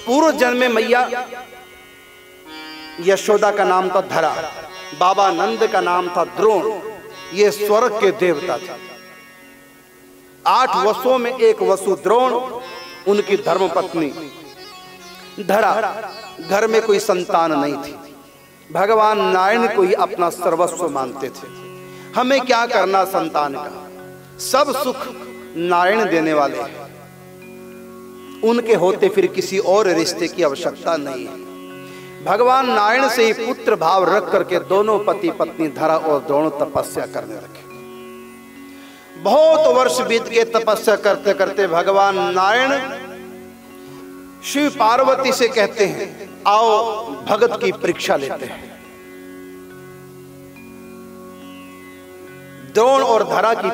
पूर्व जन्म में मैया यशोदा का नाम था धरा, बाबा नंद का नाम था द्रोण, ये स्वर्ग के देवता थे। 8 वसुओं में एक वसु द्रोण, उनकी धर्मपत्नी धरा। घर में कोई संतान नहीं थी, भगवान नारायण को ही अपना सर्वस्व मानते थे। हमें क्या करना संतान का, सब सुख नारायण देने वाले हैं, उनके होते फिर किसी और रिश्ते की आवश्यकता नहीं है। भगवान नारायण से ही पुत्र भाव रख करके दोनों पति पत्नी धरा और द्रोण तपस्या करने लगे। बहुत वर्ष बीत के तपस्या करते करते भगवान नारायण शिव पार्वती से कहते हैं, आओ भगत की परीक्षा लेते हैं। द्रोण और धरा की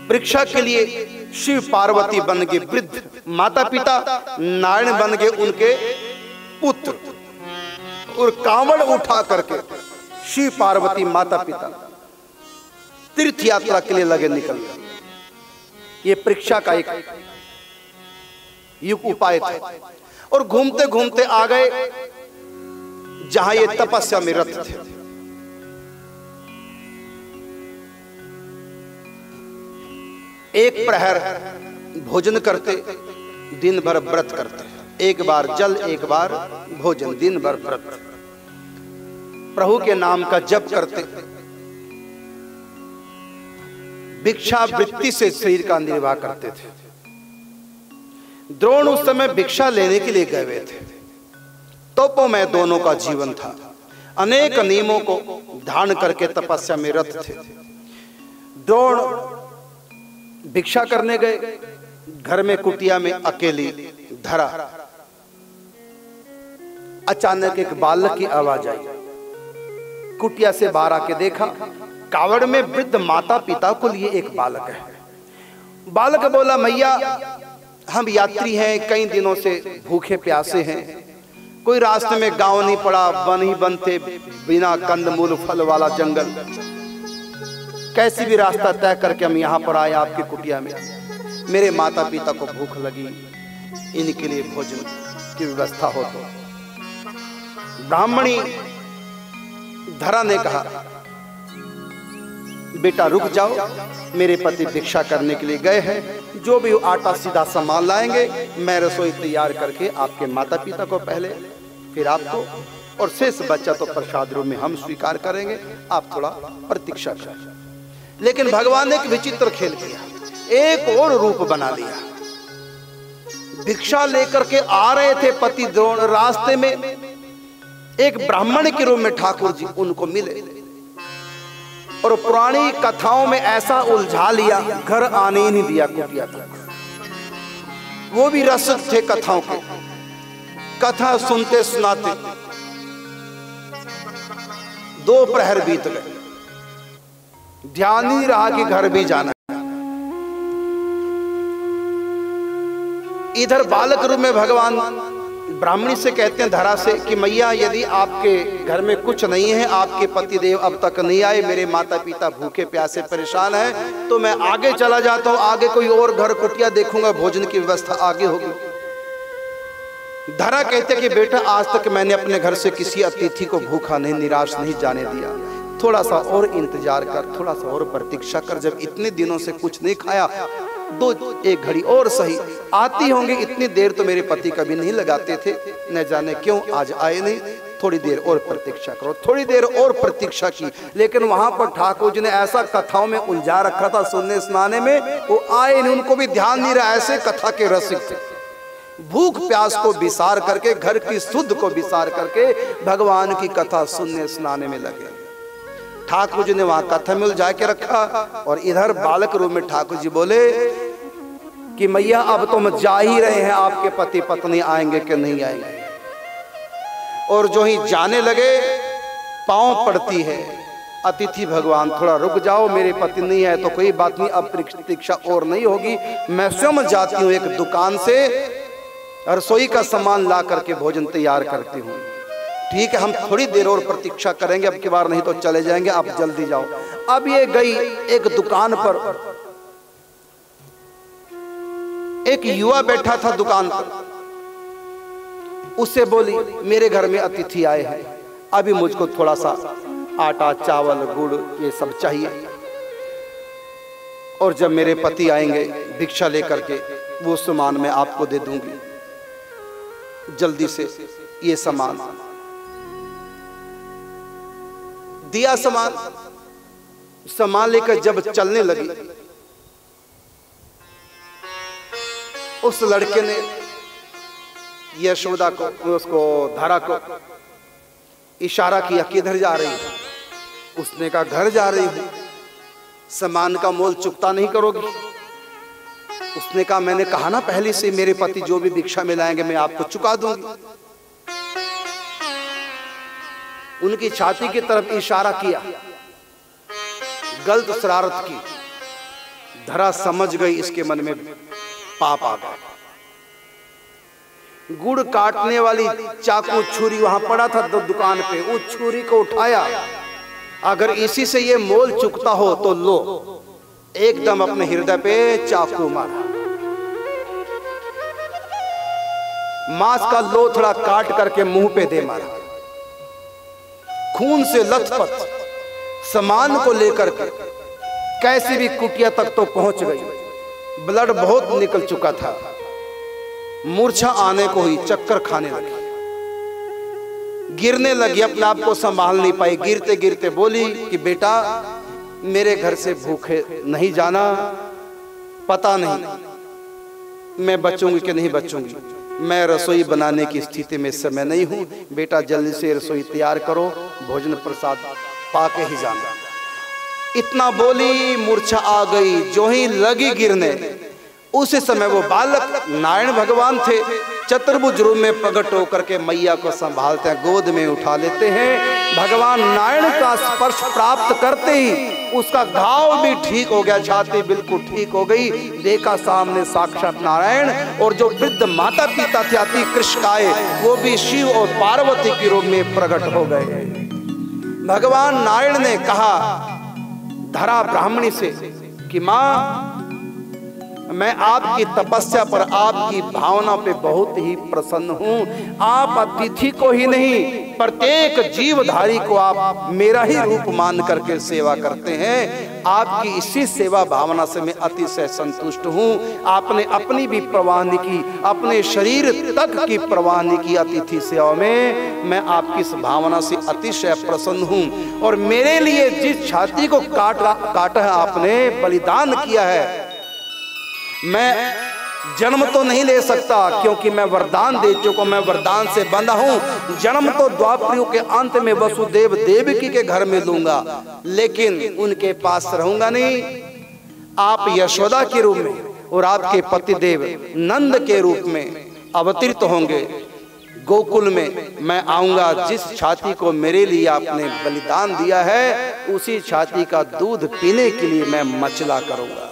परीक्षा के लिए शिव पार्वती बन गए वृद्ध माता पिता, नारायण बन गए उनके पुत्र, और कांवड़ उठा करके शिव पार्वती माता पिता तीर्थ यात्रा के लिए लगे निकल गए। ये परीक्षा का एक युग उपाय था। और घूमते घूमते आ गए जहां ये तपस्या में रत थे। एक प्रहर भोजन करते, दिन भर व्रत करते, एक बार जल एक बार भोजन, दिन भर व्रत, प्रभु के नाम का जप करते, भिक्षा वृत्ति से शरीर का निर्वाह करते थे। द्रोण उस समय भिक्षा लेने के लिए गए हुए थे। तपोमय दोनों का जीवन था, अनेक नियमों को धारण करके तपस्या में रत थे। द्रोण भिक्षा करने गए, घर में कुटिया में अकेली धरा। अचानक एक बालक की आवाज आई, कुटिया से बाहर आके देखा, कावड़ में वृद्ध माता पिता को लिए एक बालक है। बालक बोला, मैया हम यात्री हैं, कई दिनों से भूखे प्यासे हैं, कोई रास्ते में गांव नहीं पड़ा, वन ही वन थे, बिना कंदमूल फल वाला जंगल, कैसी भी रास्ता तय करके हम यहाँ पर आए आपकी कुटिया में। मेरे माता पिता को भूख लगी, इनके लिए भोजन की व्यवस्था हो तो। ब्राह्मणी धरा ने कहा, बेटा रुक जाओ, मेरे पति भिक्षा करने के लिए गए हैं, जो भी आटा सीधा सामान लाएंगे, मैं रसोई तैयार करके आपके माता पिता को पहले, फिर आपको, और शेष बच्चा तो प्रसाद रूप में हम स्वीकार करेंगे, आप थोड़ा प्रतीक्षा करें। लेकिन भगवान ने एक विचित्र खेल किया, एक और रूप बना लिया। भिक्षा लेकर के आ रहे थे पति द्रोण, रास्ते में एक ब्राह्मण के रूप में ठाकुर जी उनको मिले, और पुरानी कथाओं में ऐसा उलझा लिया, घर आने ही नहीं दिया कुटिया तक। वो भी रसिक थे कथाओं के, कथा सुनते सुनाते 2 प्रहर बीत गए, ध्यान ही रहा कि घर भी जाना। इधर बालक रूप में भगवान ब्राह्मणी से कहते हैं धरा से कि मैया यदि आपके घर में कुछ नहीं है, आपके पति देव अब तक नहीं आए, मेरे माता पिता भूखे प्यासे परेशान हैं, तो मैं आगे चला जाता हूं, आगे कोई और घर कुटिया देखूंगा, भोजन की व्यवस्था आगे होगी। धरा कहते कि बेटा आज तक मैंने अपने घर से किसी अतिथि को भूखा नहीं, निराश नहीं जाने दिया, थोड़ा सा और इंतजार कर, थोड़ा सा और प्रतीक्षा कर, जब इतने दिनों से कुछ नहीं खाया, 1 घड़ी और सही आती होंगी, इतनी देर तो मेरे पति कभी नहीं लगाते थे, न जाने क्यों आज आए नहीं, थोड़ी देर और प्रतीक्षा करो। थोड़ी देर और प्रतीक्षा की, लेकिन वहां पर ठाकुर जी ने ऐसा कथाओं में उलझा रखा था सुनने सुनाने में, वो आए नहीं, उनको भी ध्यान नहीं रहा, ऐसे कथा के रसिक थे। भूख प्यास को विसार करके, घर की शुद्ध को विसार करके भगवान की कथा सुनने सुनाने में लगे। ठाकुर जी ने वहां कथा में उलझा के रखा, और इधर बालक रूप में ठाकुर जी बोले कि मैया अब तो हम जा ही रहे हैं, आपके पति पत्नी आएंगे कि नहीं आएंगे। और जो ही जाने लगे, पांव पड़ती है, अतिथि भगवान थोड़ा रुक जाओ, मेरे पति नहीं है तो कोई बात नहीं, अब प्रतीक्षा और नहीं होगी, मैं स्वयं जाती हूँ एक दुकान से रसोई का सामान ला करके भोजन तैयार करती हूँ। ठीक है, हम थोड़ी देर और प्रतीक्षा करेंगे, अब की बार नहीं तो चले जाएंगे, आप जल्दी जाओ। अब ये गई एक दुकान पर, एक युवा बैठा था दुकान पर, उससे बोली मेरे घर में अतिथि आए हैं, अभी मुझको थोड़ा सा आटा चावल गुड़ ये सब चाहिए, और जब मेरे पति आएंगे भिक्षा लेकर के वो सामान मैं आपको दे दूंगी, जल्दी से ये सामान दिया। सामान लेकर जब चलने लगी, उस लड़के ने यशोदा को, उसको धरा को इशारा किया किधर जा रही है। उसने कहा घर जा रही हूं, सामान का मोल चुकता नहीं करोगी। उसने कहा मैंने कहा ना पहले से मेरे पति जो भी भिक्षा में लाएंगे मैं आपको चुका दूंगी। उनकी छाती की तरफ इशारा किया, गलत शरारत की। धरा समझ गई इसके मन में पाप आ गया। गुड़ काटने वाली चाकू छुरी वहां पड़ा था दुकान पे, उस छुरी को उठाया, अगर इसी से ये मोल चुकता हो तो लो, एकदम अपने हृदय पे चाकू मारा। मांस का लोथड़ा काट करके मुंह पे दे मारा। खून से लथपथ सामान को लेकर के कैसी भी कुटिया तक तो पहुंच गई। ब्लड बहुत निकल चुका था, मूर्छा आने को ही, चक्कर खाने लगी, गिरने लगी, अपने आप को संभाल नहीं पाई। गिरते गिरते बोली कि बेटा मेरे घर से भूखे नहीं जाना, पता नहीं मैं बचूंगी कि नहीं बचूंगी, मैं रसोई बनाने की स्थिति में समय नहीं हूं, बेटा जल्दी से रसोई तैयार करो, भोजन प्रसाद पाके ही जाना। इतना बोली, मूर्छा आ गई। जो ही लगी गिरने, उसी समय वो बालक नारायण भगवान थे, चतुर्भुज रूप में प्रकट होकर के मैया को संभालते हैं, गोद में उठा लेते हैं। भगवान नारायण का स्पर्श प्राप्त करते ही उसका घाव भी ठीक हो गया, छाती बिल्कुल ठीक हो गई। देखा सामने साक्षात नारायण, और जो वृद्ध माता पिता थे अति कृष्णकाय, वो भी शिव और पार्वती के रूप में प्रकट हो गए। भगवान नारायण ने कहा धरा ब्राह्मणी से कि मां मैं आपकी तपस्या पर, आपकी भावना पे बहुत ही प्रसन्न हूं। आप अतिथि को ही नहीं प्रत्येक जीवधारी को आप मेरा ही रूप मान करके सेवा करते हैं। आपकी इसी सेवा भावना से मैं अतिशय संतुष्ट हूं। आपने अपनी भी परवाह नहीं की, अपने शरीर तक की परवाह नहीं की। अतिथि सेवा में मैं आपकी इस भावना से अतिशय प्रसन्न हूं। और मेरे लिए जिस छाती को काटा है आपने, बलिदान किया है, मैं जन्म तो नहीं ले सकता क्योंकि मैं वरदान दे चुका, मैं वरदान से बंधा हूं। जन्म तो द्वापर के अंत में वसुदेव देवकी के घर में लूंगा, लेकिन उनके पास रहूंगा नहीं। आप यशोदा के रूप में और आपके पतिदेव नंद के रूप में अवतरित होंगे गोकुल में। मैं आऊंगा, जिस छाती को मेरे लिए आपने बलिदान दिया है, उसी छाती का दूध पीने के लिए मैं मचला करूंगा।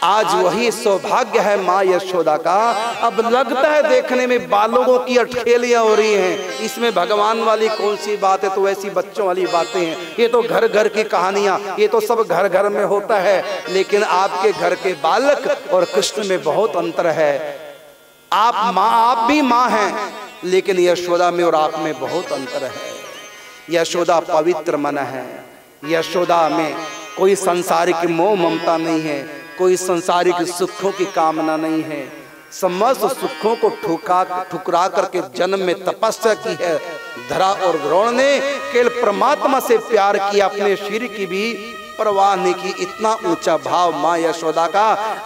आज वही सौभाग्य है माँ यशोदा का। अब लगता है देखने में बालों की अटखेलियां हो रही हैं, इसमें भगवान वाली कौन सी बात है, तो ऐसी बच्चों वाली बातें हैं। ये तो घर घर की कहानियां, ये तो सब घर घर में होता है, लेकिन आपके घर के बालक और कृष्ण में बहुत अंतर है। आप माँ, आप भी माँ हैं, लेकिन यशोदा में और आप में बहुत अंतर है। यशोदा पवित्र मन है, यशोदा में कोई सांसारिक मोह ममता नहीं है, कोई संसारिक सुखों की कामना नहीं है। समस्त सुखों को ठुकरा करके जन्म में तपस्या की है धरा और द्रोण ने। केवल परमात्मा से प्यार किया, अपने शरीर की भी परवाह नहीं की। इतना ऊंचा भाव माँ यशोदा का।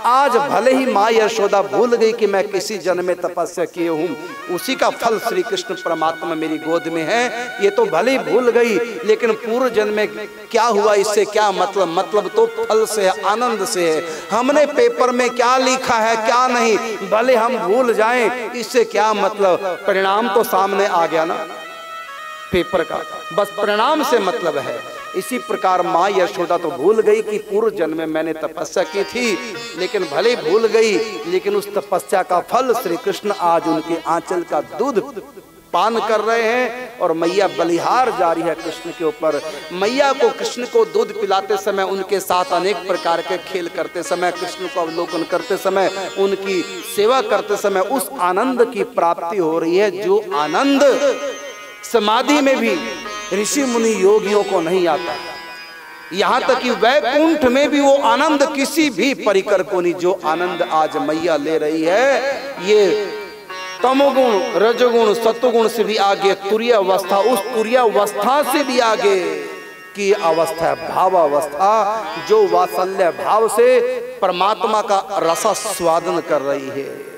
आज भले ही माँ यशोदा भूल गई कि मैं किसी जन्म में तपस्या किए हूँ, उसी का फल श्री कृष्ण परमात्मा मेरी गोद में है, ये तो भले ही भूल गई, लेकिन पूर्व जन्म में क्या हुआ इससे क्या मतलब? मतलब तो फल से है, आनंद से है। हमने पेपर में क्या लिखा है क्या नहीं, भले हम भूल जाएं, इससे क्या मतलब? परिणाम तो सामने आ गया ना पेपर का, बस परिणाम से मतलब है। इसी प्रकार माँ यशोदा तो भूल गई कि पूर्व जन्म में मैंने तपस्या की थी, लेकिन भले भूल गई, लेकिन उस तपस्या का फल श्री कृष्ण आज उनके आंचल का दूध पान कर रहे हैं और मैया बलिहार जारी है कृष्ण के ऊपर। मैया को कृष्ण को दूध पिलाते समय, उनके साथ अनेक प्रकार के खेल करते समय, कृष्ण को अवलोकन करते समय, उनकी सेवा करते समय उस आनंद की प्राप्ति हो रही है जो आनंद समाधि में भी ऋषि मुनि योगियों को नहीं आता। यहाँ तक कि वैकुंठ में भी वो आनंद किसी भी परिकर को नहीं जो आनंद आज मैया ले रही है। ये तमोगुण, रजोगुण, सत्वगुण से भी आगे तुरीय अवस्था, उस तुरीय अवस्था से भी आगे की अवस्था है भावावस्था, जो वात्सल्य भाव से परमात्मा का रस स्वादन कर रही है।